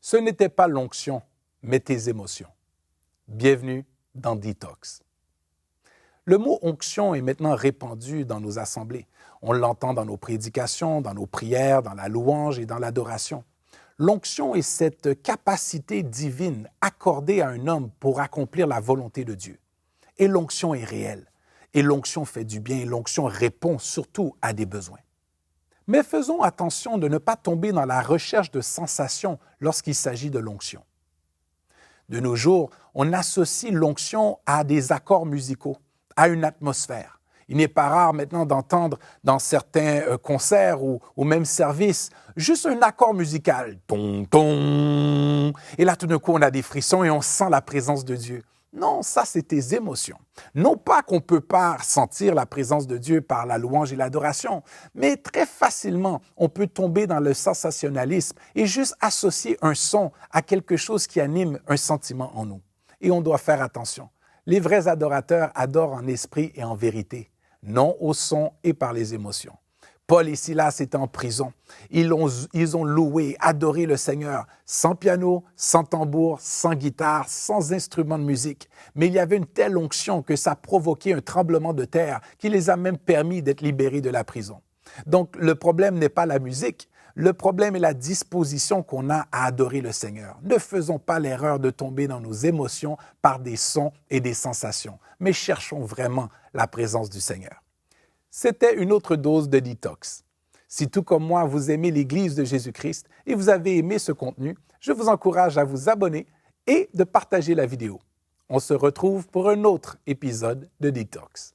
Ce n'était pas l'onction, mais tes émotions. Bienvenue dans Detox. Le mot onction est maintenant répandu dans nos assemblées. On l'entend dans nos prédications, dans nos prières, dans la louange et dans l'adoration. L'onction est cette capacité divine accordée à un homme pour accomplir la volonté de Dieu. Et l'onction est réelle. Et l'onction fait du bien et l'onction répond surtout à des besoins. Mais faisons attention de ne pas tomber dans la recherche de sensations lorsqu'il s'agit de l'onction. De nos jours, on associe l'onction à des accords musicaux, à une atmosphère. Il n'est pas rare maintenant d'entendre dans certains concerts ou même services juste un accord musical. Ton, ton. Et là, tout d'un coup, on a des frissons et on sent la présence de Dieu. Non, ça, c'est tes émotions. Non pas qu'on ne peut pas sentir la présence de Dieu par la louange et l'adoration, mais très facilement, on peut tomber dans le sensationnalisme et juste associer un son à quelque chose qui anime un sentiment en nous. Et on doit faire attention. Les vrais adorateurs adorent en esprit et en vérité, non au son et par les émotions. Paul et Silas étaient en prison. Ils ont loué, adoré le Seigneur, sans piano, sans tambour, sans guitare, sans instrument de musique. Mais il y avait une telle onction que ça provoquait un tremblement de terre qui les a même permis d'être libérés de la prison. Donc, le problème n'est pas la musique. Le problème est la disposition qu'on a à adorer le Seigneur. Ne faisons pas l'erreur de tomber dans nos émotions par des sons et des sensations, mais cherchons vraiment la présence du Seigneur. C'était une autre dose de Detox. Si tout comme moi, vous aimez l'Église de Jésus-Christ et vous avez aimé ce contenu, je vous encourage à vous abonner et de partager la vidéo. On se retrouve pour un autre épisode de Detox.